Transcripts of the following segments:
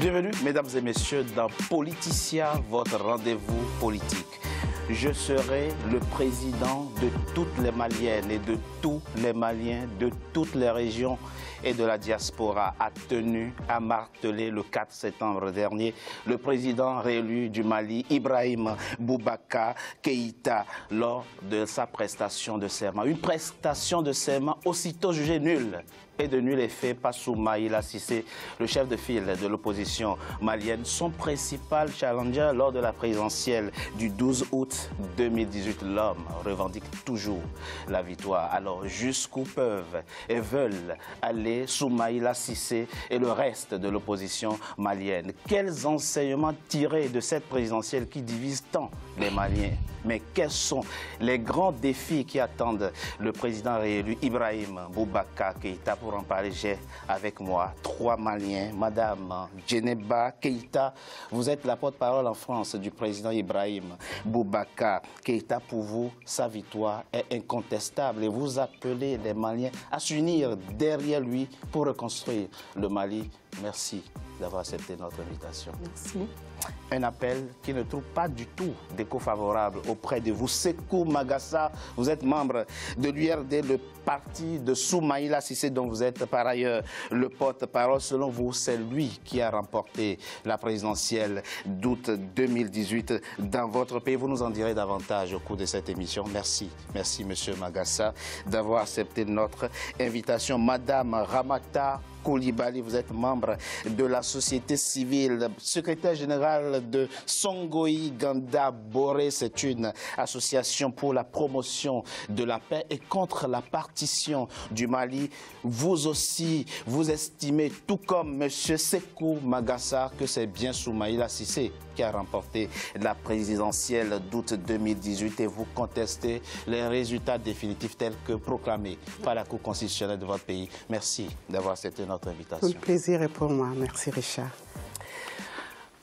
Bienvenue, mesdames et messieurs, dans Politicien, votre rendez-vous politique. Je serai le président de toutes les Maliennes et de tous les Maliens de toutes les régions et de la diaspora, a tenu à marteler le 4 septembre dernier le président réélu du Mali, Ibrahim Boubacar Keïta, lors de sa prestation de serment. Une prestation de serment aussitôt jugée nulle. Et de nul effet par Soumaïla Cissé, le chef de file de l'opposition malienne, son principal challenger lors de la présidentielle du 12 août 2018. L'homme revendique toujours la victoire. Alors jusqu'où peuvent et veulent aller Soumaïla Cissé et le reste de l'opposition malienne? Quels enseignements tirer de cette présidentielle qui divise tant les Maliens? Mais quels sont les grands défis qui attendent le président réélu Ibrahim Boubacar Keïta? Pour en parler, j'ai avec moi 3 Maliens. Madame Djeneba Keïta, vous êtes la porte-parole en France du président Ibrahim Boubacar Keïta. Pour vous, sa victoire est incontestable et vous appelez les Maliens à s'unir derrière lui pour reconstruire le Mali. Merci d'avoir accepté notre invitation. Merci. Un appel qui ne trouve pas du tout d'écho favorable auprès de vous. Sekou Magassa, vous êtes membre de l'URD, le parti de Soumaïla Cissé, dont vous êtes par ailleurs le porte-parole. Selon vous, c'est lui qui a remporté la présidentielle d'août 2018 dans votre pays. Vous nous en direz davantage au cours de cette émission. Merci. Merci, monsieur Magassa, d'avoir accepté notre invitation. Madame Ramata Koulibaly, vous êtes membre de la société civile, secrétaire général de Songoï Ganda Boré. C'est une association pour la promotion de la paix et contre la partition du Mali. Vous aussi, vous estimez, tout comme M. Sekou Magassa, que c'est bien Soumaïla Cissé qui a remporté la présidentielle d'août 2018 et vous contestez les résultats définitifs tels que proclamés par la Cour constitutionnelle de votre pays. Merci d'avoir accepté notre invitation. Tout le plaisir est pour moi. Merci Richard.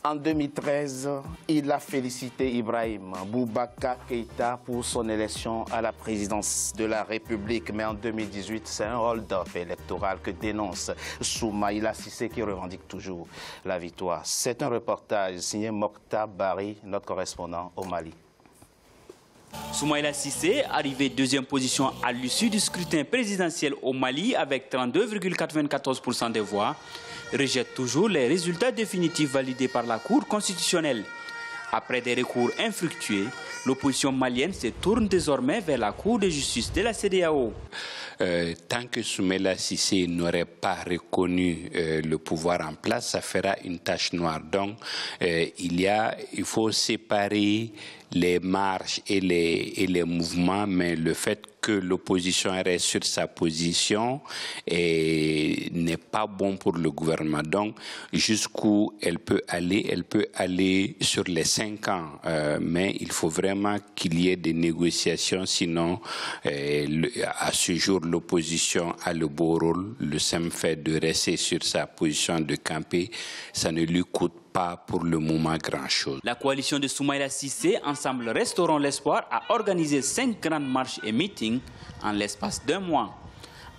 En 2013, il a félicité Ibrahim Boubacar Keïta pour son élection à la présidence de la République. Mais en 2018, c'est un hold-up électoral que dénonce Soumaïla Cissé qui revendique toujours la victoire. C'est un reportage signé Mokhtar Bari, notre correspondant au Mali. Soumaïla Cissé, arrivé deuxième position à l'issue du scrutin présidentiel au Mali avec 32,94% des voix, rejette toujours les résultats définitifs validés par la Cour constitutionnelle. Après des recours infructueux, l'opposition malienne se tourne désormais vers la Cour de justice de la CEDEAO. Tant que Soumaïla Cissé n'aurait pas reconnu le pouvoir en place, ça fera une tache noire. Donc, il faut séparer les marches et les mouvements, mais le fait que l'opposition reste sur sa position n'est pas bon pour le gouvernement. Donc, jusqu'où elle peut aller sur les 5 ans. Mais il faut vraiment qu'il y ait des négociations, sinon, à ce jour, l'opposition a le beau rôle. Le simple fait de rester sur sa position de camper, ça ne lui coûte pas pour le moment grand-chose. La coalition de Soumaïla Cissé, Ensemble Restaurons l'Espoir, a organisé 5 grandes marches et meetings en l'espace d'1 mois.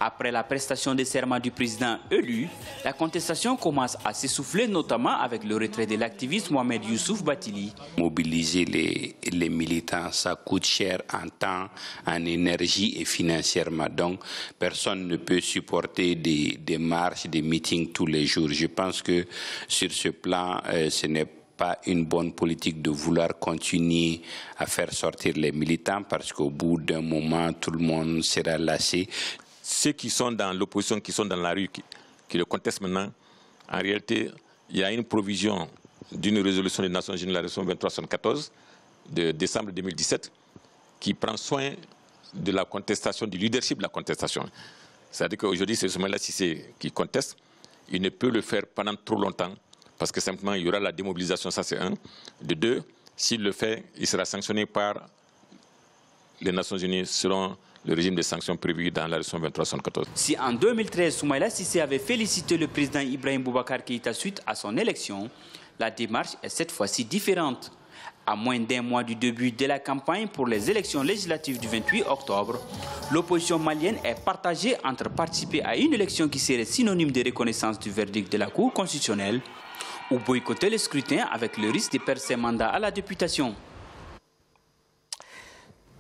Après la prestation de serment du président élu, la contestation commence à s'essouffler, notamment avec le retrait de l'activiste Mohamed Youssouf Batili. Mobiliser les militants, ça coûte cher en temps, en énergie et financièrement. Donc, personne ne peut supporter des marches, des meetings tous les jours. Je pense que sur ce plan, ce n'est pas une bonne politique de vouloir continuer à faire sortir les militants parce qu'au bout d'un moment, tout le monde sera lassé. Ceux qui sont dans l'opposition, qui sont dans la rue, qui le contestent maintenant, en réalité, il y a une provision d'une résolution des Nations Unies, la résolution 2374 de décembre 2017, qui prend soin de la contestation, du leadership de la contestation. C'est-à-dire qu'aujourd'hui, c'est Soumaïla Cissé qui conteste. Il ne peut le faire pendant trop longtemps, parce que simplement, il y aura la démobilisation, ça c'est un. De deux, s'il le fait, il sera sanctionné par les Nations Unies selon le régime de sanctions prévu dans la résolution 2374. Si en 2013, Soumaïla Cissé avait félicité le président Ibrahim Boubacar Keïta suite à son élection, la démarche est cette fois-ci différente. À moins d'1 mois du début de la campagne pour les élections législatives du 28 octobre, l'opposition malienne est partagée entre participer à une élection qui serait synonyme de reconnaissance du verdict de la Cour constitutionnelle ou boycotter le scrutin avec le risque de perdre ses mandats à la députation.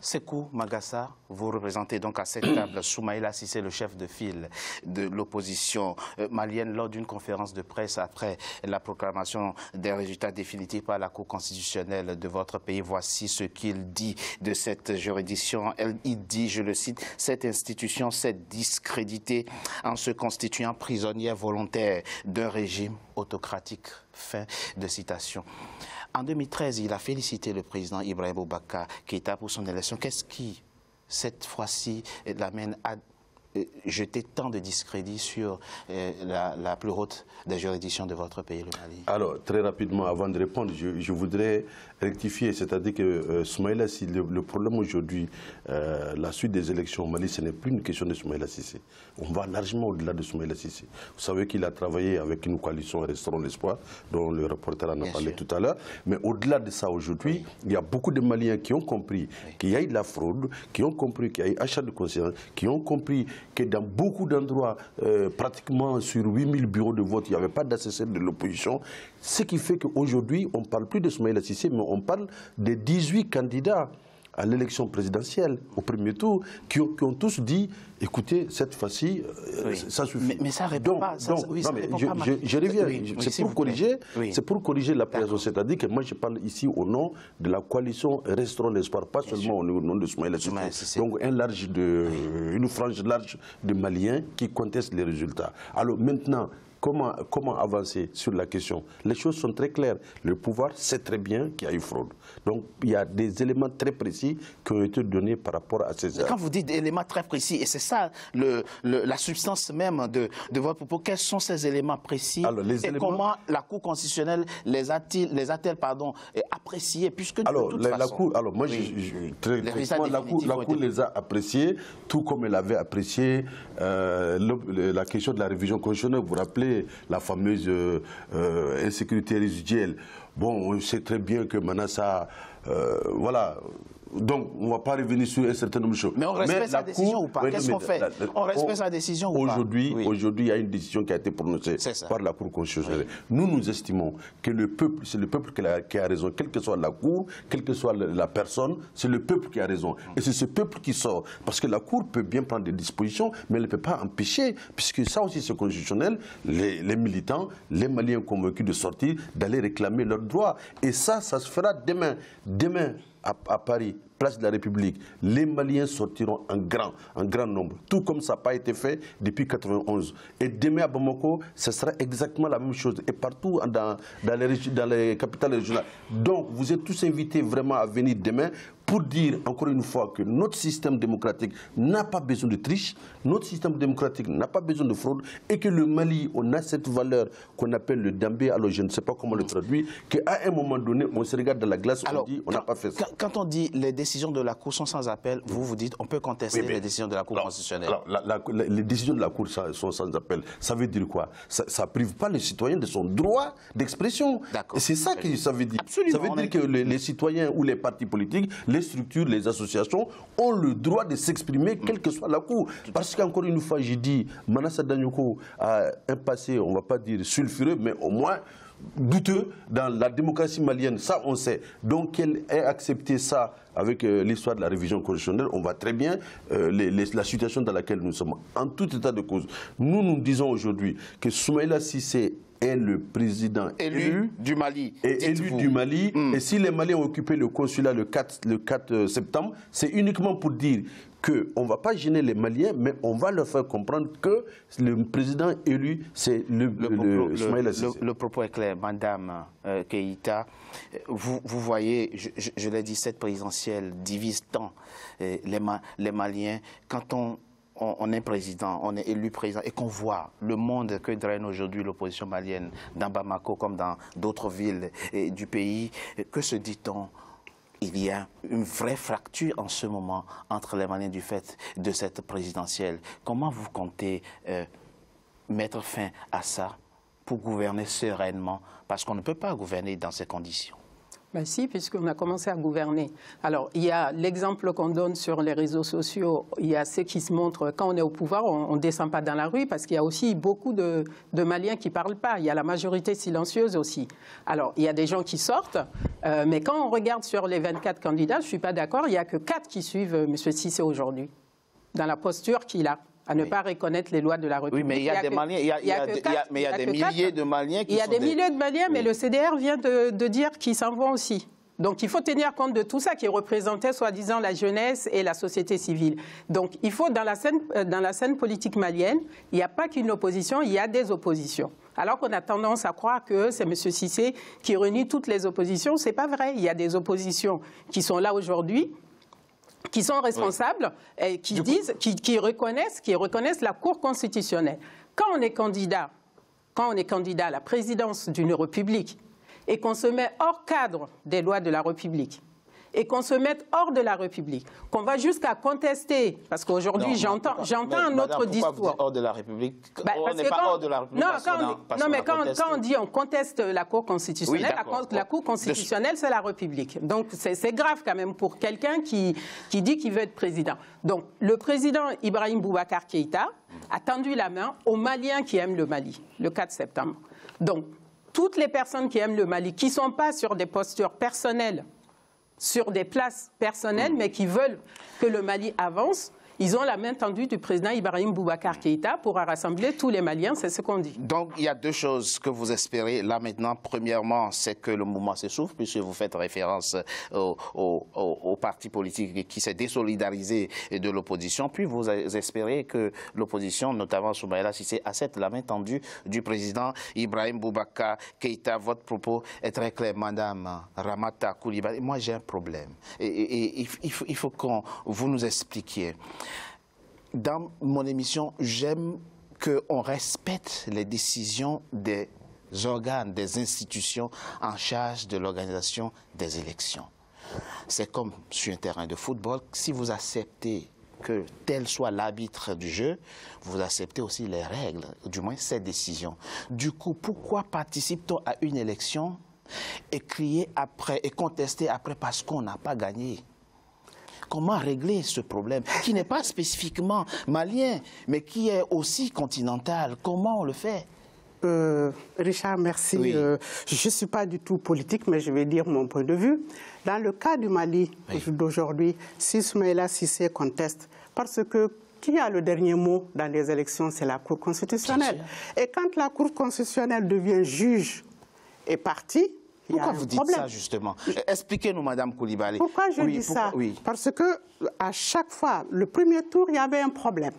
Sekou Magassa, vous représentez donc à cette table Soumaïla Cissé, le chef de file de l'opposition malienne, lors d'une conférence de presse après la proclamation des résultats définitifs par la Cour constitutionnelle de votre pays. Voici ce qu'il dit de cette juridiction. Il dit, je le cite, « Cette institution s'est discréditée en se constituant prisonnière volontaire d'un régime autocratique ». Fin de citation. En 2013, il a félicité le président Ibrahim Boubacar Keïta pour son élection. Qu'est-ce qui, cette fois-ci, l'amène à jeter tant de discrédit sur la plus haute des juridictions de votre pays, le Mali? Alors, très rapidement, avant de répondre, je voudrais rectifier, c'est-à-dire que Soumaïla, si le problème aujourd'hui, la suite des élections au Mali, ce n'est plus une question de Soumaïla Cissé. On va largement au-delà de Soumaïla Cissé. Vous savez qu'il a travaillé avec une coalition Restaurant l'Espoir, dont le reporter en a parlé tout à l'heure. Mais au-delà de ça, aujourd'hui, il y a beaucoup de Maliens qui ont compris qu'il y a eu de la fraude, qui ont compris qu'il y a eu achat de conscience, qui ont compris que dans beaucoup d'endroits, pratiquement sur 8000 bureaux de vote, il n'y avait pas d'assesseur de l'opposition. Ce qui fait qu'aujourd'hui, on ne parle plus de Soumaïla Cissé, mais on parle des 18 candidats à l'élection présidentielle, au premier tour, qui ont tous dit, écoutez, cette fois-ci, ça suffit. Mais ça ne répond pas. Je reviens, c'est pour corriger l'appréhension, c'est-à-dire que moi je parle ici au nom de la coalition Restaurant l'Espoir, pas seulement au nom de Soumaïla Cissé. Donc une frange large de Maliens qui contestent les résultats. Alors maintenant, Comment avancer sur la question? Les choses sont très claires. Le pouvoir sait très bien qu'il y a eu fraude. Donc, il y a des éléments très précis qui ont été donnés par rapport à ces... Quand vous dites des éléments très précis, et c'est ça la substance même de votre propos, quels sont ces éléments précis? Alors, comment la Cour constitutionnelle les a-t-elle appréciés, puisque de toute façon... La Cour les a appréciés, tout comme elle avait apprécié la question de la révision constitutionnelle. Vous vous rappelez la fameuse insécurité résiduelle. Bon, on sait très bien que maintenant ça... voilà. Donc, on ne va pas revenir sur un certain nombre de choses. Mais on respecte sa décision ou pas? Qu'est-ce qu'on fait? On respecte sa décision ou pas? Aujourd'hui, il y a une décision qui a été prononcée par la Cour constitutionnelle. Nous estimons que le peuple, c'est le peuple qui a raison. Quelle que soit la Cour, quelle que soit la personne, c'est le peuple qui a raison. Et c'est ce peuple qui sort. Parce que la Cour peut bien prendre des dispositions, mais elle ne peut pas empêcher, puisque ça aussi c'est constitutionnel, les militants, les Maliens convaincus de sortir, d'aller réclamer leurs droits. Et ça se fera demain. Demain, à Paris, place de la République, les Maliens sortiront en grand nombre, tout comme ça n'a pas été fait depuis 1991. Et demain à Bamako, ce sera exactement la même chose, et partout dans les capitales régionales. Donc, vous êtes tous invités vraiment à venir demain pour dire encore une fois que notre système démocratique n'a pas besoin de triche, notre système démocratique n'a pas besoin de fraude, et que le Mali, on a cette valeur qu'on appelle le dambé, alors je ne sais pas comment le traduire, qu'à un moment donné, on se regarde dans la glace, on dit on n'a pas fait ça. Quand on dit les décisions de la Cour sont sans appel, vous dites on peut contester les décisions de la Cour constitutionnelle. Alors, les décisions de la Cour sont sans appel. Ça veut dire quoi? Ça ne prive pas le citoyen de son droit d'expression. C'est ça que ça veut dire. Absolument. Ça veut dire que les citoyens ou les partis politiques, les structures, les associations ont le droit de s'exprimer, quelle que soit la Cour. Parce qu'encore une fois, j'ai dit, Manassa Danyoko a un passé, on ne va pas dire sulfureux, mais au moins douteux dans la démocratie malienne, ça on sait. Donc qu'elle ait accepté ça avec l'histoire de la révision constitutionnelle, on voit très bien la situation dans laquelle nous sommes. En tout état de cause, nous disons aujourd'hui que Soumaïla Cissé est le président élu du Mali. Et si les Maliens ont occupé le consulat le 4 septembre, c'est uniquement pour dire qu'on ne va pas gêner les Maliens, mais on va leur faire comprendre que le président élu, c'est Soumaïla Cissé. Le propos est clair, Madame Keïta. Vous voyez, je l'ai dit, cette présidentielle divise tant les Maliens. Quand on est président, on est élu président, et qu'on voit le monde que draine aujourd'hui l'opposition malienne, dans Bamako comme dans d'autres villes du pays, que se dit-on? Il y a une vraie fracture en ce moment entre les Maliens du fait de cette présidentielle. Comment vous comptez mettre fin à ça pour gouverner sereinement? Parce qu'on ne peut pas gouverner dans ces conditions. Ben si, puisqu'on a commencé à gouverner. Alors, il y a l'exemple qu'on donne sur les réseaux sociaux, il y a ceux qui se montrent, quand on est au pouvoir, on ne descend pas dans la rue, parce qu'il y a aussi beaucoup de Maliens qui ne parlent pas. Il y a la majorité silencieuse aussi. Alors, il y a des gens qui sortent, mais quand on regarde sur les 24 candidats, je ne suis pas d'accord, il n'y a que 4 qui suivent M. Cissé aujourd'hui, dans la posture qu'il a. À ne pas reconnaître les lois de la République. Oui, mais il y a des Maliens, il y a des milliers de Maliens qui sont... Il y a des milliers de Maliens, mais le CDR vient de dire qu'ils s'en vont aussi. Donc il faut tenir compte de tout ça qui représentait soi-disant la jeunesse et la société civile. Donc il faut, dans la scène politique malienne, il n'y a pas qu'une opposition, il y a des oppositions. Alors qu'on a tendance à croire que c'est M. Cissé qui réunit toutes les oppositions. Ce n'est pas vrai. Il y a des oppositions qui sont là aujourd'hui, qui sont responsables et qui reconnaissent la Cour constitutionnelle. Quand on est candidat à la présidence d'une république et qu'on se met hors cadre des lois de la République, et qu'on se mette hors de la République, qu'on va jusqu'à contester, parce qu'aujourd'hui j'entends un autre discours. Pourquoi vous dites hors de la République? On n'est pas hors de la République. Non, mais quand on dit on conteste la Cour constitutionnelle, la Cour constitutionnelle c'est la République. Donc c'est grave quand même pour quelqu'un qui dit qu'il veut être président. Donc le président Ibrahim Boubacar Keïta a tendu la main aux Maliens qui aiment le Mali, le 4 septembre. Donc toutes les personnes qui aiment le Mali, qui ne sont pas sur des postures personnelles, sur des places personnelles, mais qui veulent que le Mali avance, ils ont la main tendue du président Ibrahim Boubacar Keïta pour rassembler tous les Maliens, c'est ce qu'on dit. Donc il y a 2 choses que vous espérez là maintenant. Premièrement, c'est que le mouvement s'essouffle, puisque vous faites référence au parti politique qui s'est désolidarisé de l'opposition. Puis vous espérez que l'opposition, notamment Soumaïla Cissé, accepte la main tendue du président Ibrahim Boubacar Keïta. Votre propos est très clair, Madame Ramata Coulibaly. Moi j'ai un problème. Et il faut que vous nous expliquiez. Dans mon émission, j'aime qu'on respecte les décisions des organes, des institutions en charge de l'organisation des élections. C'est comme sur un terrain de football, si vous acceptez que tel soit l'arbitre du jeu, vous acceptez aussi les règles, du moins ces décisions. Du coup, pourquoi participe-t-on à une élection et crier après et contester après parce qu'on n'a pas gagné? Comment régler ce problème qui n'est pas spécifiquement malien, mais qui est aussi continental? Comment on le fait? Richard, merci. Oui. Je ne suis pas du tout politique, mais je vais dire mon point de vue. Dans le cas du Mali d'aujourd'hui, si Soumaïla Cissé conteste, parce que qui a le dernier mot dans les élections, c'est la Cour constitutionnelle. Et quand la Cour constitutionnelle devient juge et partie, pourquoi vous dites ça, justement? Expliquez-nous, Madame Coulibaly. Pourquoi je dis ça? Parce qu'à chaque fois, le premier tour, il y avait un problème.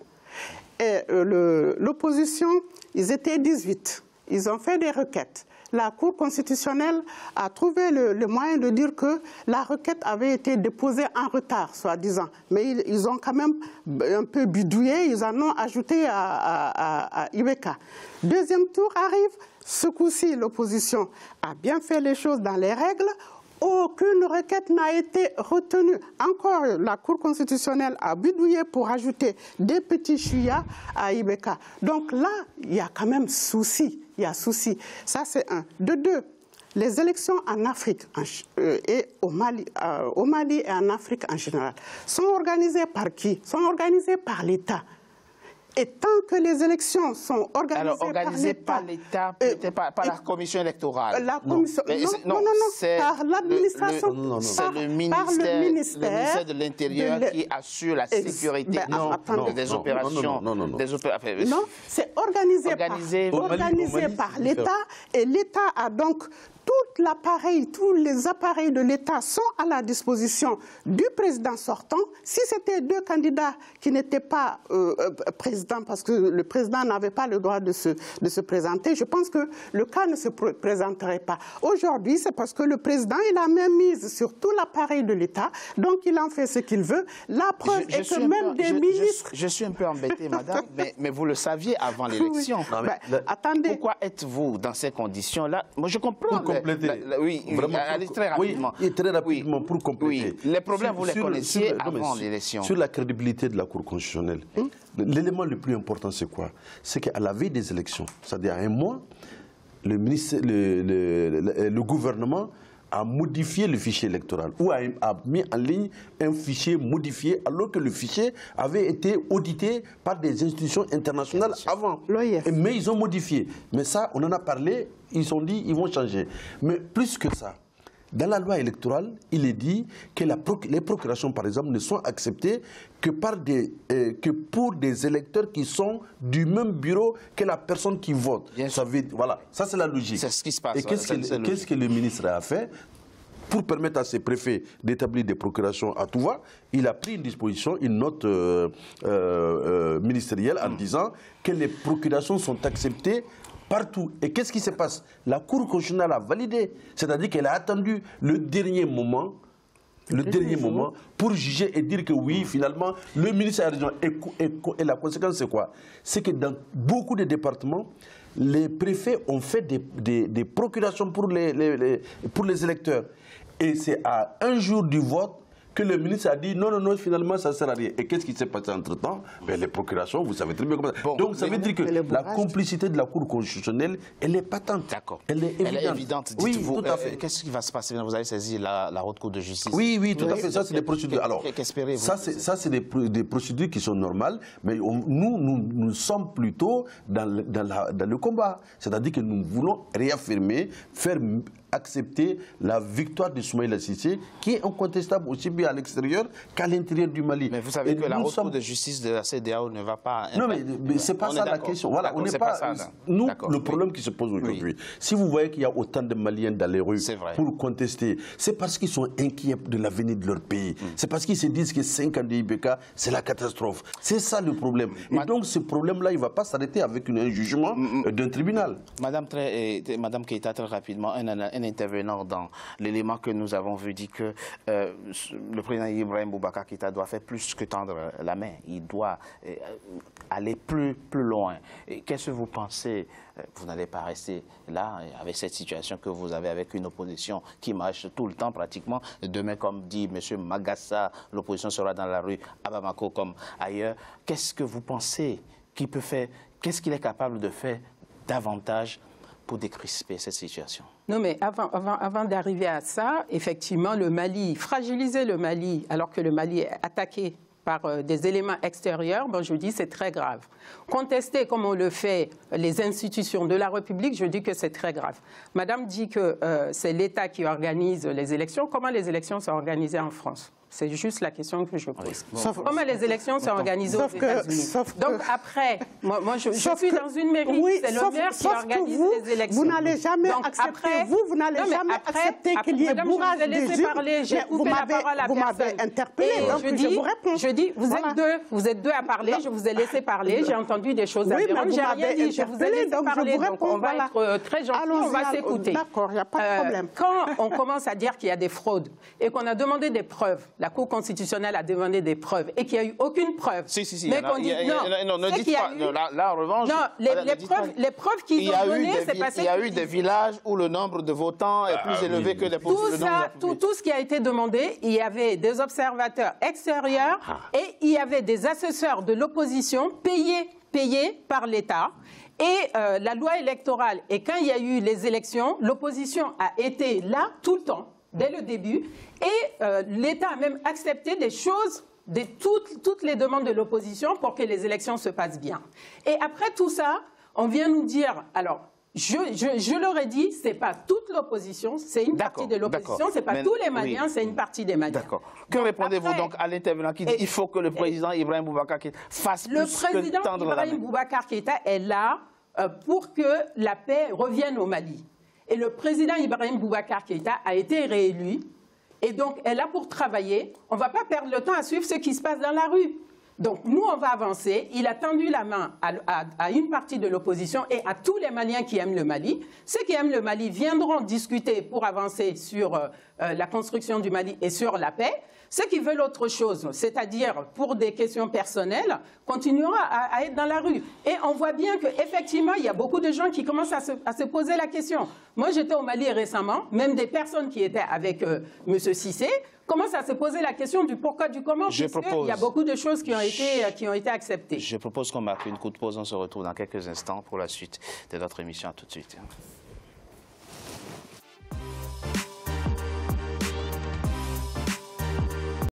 Et l'opposition, ils étaient 18. Ils ont fait des requêtes. La Cour constitutionnelle a trouvé le moyen de dire que la requête avait été déposée en retard, soi-disant. Mais ils ont quand même un peu bidouillé, ils en ont ajouté à Ibeka. Deuxième tour arrive. Ce coup-ci, l'opposition a bien fait les choses dans les règles. Aucune requête n'a été retenue. Encore, la Cour constitutionnelle a bidouillé pour ajouter des petits chouïas à Ibeka. Donc là, il y a quand même souci. Il y a souci. Ça, c'est un. De 2, les élections en Afrique et au Mali et en Afrique en général sont organisées par qui? Sont organisées par l'État. Et tant que les élections sont organisées par l'État, peut-être par la commission électorale. La commission, non, par l'administration. C'est le ministère de l'Intérieur qui assure la sécurité des opérations. Non, c'est organisé par l'État, et l'État a donc tout l'appareil, tous les appareils de l'État sont à la disposition du président sortant. Si c'était 2 candidats qui n'étaient pas présidents, parce que le président n'avait pas le droit de se présenter, je pense que le cas ne se présenterait pas. Aujourd'hui, c'est parce que le président, il a même mise sur tout l'appareil de l'État, donc il en fait ce qu'il veut. La preuve est que même des ministres... Je suis un peu embêté, madame, mais vous le saviez avant l'élection. Attendez. Pourquoi êtes-vous dans ces conditions-là? Moi, je comprends. Oui, allez très rapidement. Oui, très rapidement pour compléter. Oui. Les problèmes, vous les connaissiez avant l'élection. Sur la crédibilité de la Cour constitutionnelle, l'élément le plus important, c'est quoi? C'est qu'à la veille des élections, c'est-à-dire à un mois, le gouvernement a modifié le fichier électoral ou a mis en ligne un fichier modifié alors que le fichier avait été audité par des institutions internationales avant. Mais ils ont modifié. Mais ça, on en a parlé, ils ont dit ils vont changer. Mais plus que ça, dans la loi électorale, il est dit que les procurations, par exemple, ne sont acceptées que pour des électeurs qui sont du même bureau que la personne qui vote. Voilà, ça c'est la logique. C'est ce qui se passe. Et qu'est-ce que le ministre a fait pour permettre à ses préfets d'établir des procurations à tout va? Il a pris une disposition, une note ministérielle en disant que les procurations sont acceptées partout. Et qu'est-ce qui se passe? La Cour constitutionnelle a validé. C'est-à-dire qu'elle a attendu le dernier moment pour juger et dire que oui, finalement, le ministre a raison. Et la conséquence, c'est quoi? C'est que dans beaucoup de départements, les préfets ont fait des procurations pour les électeurs. Et c'est à un jour du vote que le ministre a dit non, finalement, ça ne sert à rien. Et qu'est-ce qui s'est passé entre-temps? Les procurations, vous savez très bien comment ça. Bon, donc ça veut dire que la complicité de la Cour constitutionnelle, elle est patente. D'accord. Elle est évidente. Elle est évidente. Oui, tout à fait. Qu'est-ce qui va se passer? Vous avez saisi la Haute Cour de justice. Oui, tout à fait. Ça, c'est des procédures. Alors, qu'espérez-vous? Ça, c'est des procédures qui sont normales, mais nous sommes plutôt dans le combat. C'est-à-dire que nous voulons réaffirmer, faire accepter la victoire de Soumaïla Cissé, qui est incontestable aussi bien à l'extérieur qu'à l'intérieur du Mali. Mais vous savez que la Haute Cour de justice de la CEDEAO ne va pas... Non, mais ce n'est pas ça la question. Voilà, on n'est pas... Nous, le problème qui se pose aujourd'hui, si vous voyez qu'il y a autant de Maliens dans les rues pour contester, c'est parce qu'ils sont inquiets de l'avenir de leur pays. C'est parce qu'ils se disent que 5 ans de IBK, c'est la catastrophe. C'est ça le problème. Et donc, ce problème-là, il ne va pas s'arrêter avec un jugement d'un tribunal. Madame Keïta, très rapidement, un intervenant dans l'élément que nous avons vu dit que le président Ibrahim Boubacar Keïta doit faire plus que tendre la main. Il doit aller plus loin. Qu'est-ce que vous pensez? Vous n'allez pas rester là avec cette situation que vous avez avec une opposition qui marche tout le temps pratiquement. Demain, comme dit M. Magassa, l'opposition sera dans la rue à Bamako comme ailleurs. Qu'est-ce que vous pensez qu'il peut faire? Qu'est-ce qu'il est capable de faire davantage pour décrisper cette situation? Non, mais avant d'arriver à ça, effectivement, le Mali, fragiliser le Mali alors que le Mali est attaqué par des éléments extérieurs, bon, je dis c'est très grave. Contester, comme on le fait, les institutions de la République, je dis que c'est très grave. Madame dit que c'est l'État qui organise les élections. Comment les élections sont organisées en France? C'est juste la question que je pose. Comment les élections sont organisées aux États-Unis? Donc après, moi je suis dans une mairie, c'est le maire qui organise les élections. Vous n'allez jamais accepter, vous n'allez jamais accepter qu'il y ait bourrage des urnes. J'ai coupé la parole à personne. Vous m'avez interpellé, donc je vous réponds. Je dis, vous êtes deux à parler, je vous ai laissé parler, j'ai entendu des choses aberrantes, j'ai rien dit, je vous ai laissé parler, donc on va être très gentil, on va s'écouter. D'accord, il n'y a pas de problème. Quand on commence à dire qu'il y a des fraudes et qu'on a demandé des preuves, la Cour constitutionnelle a demandé des preuves et qu'il n'y a eu aucune preuve. Si. Mais qu'on dit non, ne dites pas. Là, en revanche. Non, les preuves qu'ils ont données, c'est parce qu'il y a eu des villages où le nombre de votants est plus élevé que les tout ce qui a été demandé, il y avait des observateurs extérieurs et il y avait des assesseurs de l'opposition payés par l'État. Et la loi électorale, et quand il y a eu les élections, l'opposition a été là tout le temps, dès le début, et l'État a même accepté des choses, toutes les demandes de l'opposition pour que les élections se passent bien. Et après tout ça, on vient nous dire, alors, je leur ai dit, ce n'est pas toute l'opposition, c'est une partie de l'opposition, ce n'est pas tous les Maliens, c'est une partie des Maliens. D'accord. Que répondez-vous donc à l'intervenant qui dit qu'il faut que le président Ibrahim Boubacar Keïta fasse plus que tendre la main? Le président Ibrahim Boubacar Keïta est là pour que la paix revienne au Mali. Et le président Ibrahim Boubacar Keïta a été réélu et donc est là pour travailler. On ne va pas perdre le temps à suivre ce qui se passe dans la rue. Donc nous, on va avancer. Il a tendu la main à une partie de l'opposition et à tous les Maliens qui aiment le Mali. Ceux qui aiment le Mali viendront discuter pour avancer sur la construction du Mali et sur la paix. Ceux qui veulent autre chose, c'est-à-dire pour des questions personnelles, continueront à être dans la rue. Et on voit bien qu'effectivement, il y a beaucoup de gens qui commencent à se poser la question. Moi, j'étais au Mali récemment, même des personnes qui étaient avec M. Cissé commencent à se poser la question du pourquoi, du comment, puisqu'il y a beaucoup de choses qui ont été acceptées. Je propose qu'on marque une courte pause. On se retrouve dans quelques instants pour la suite de notre émission. À tout de suite.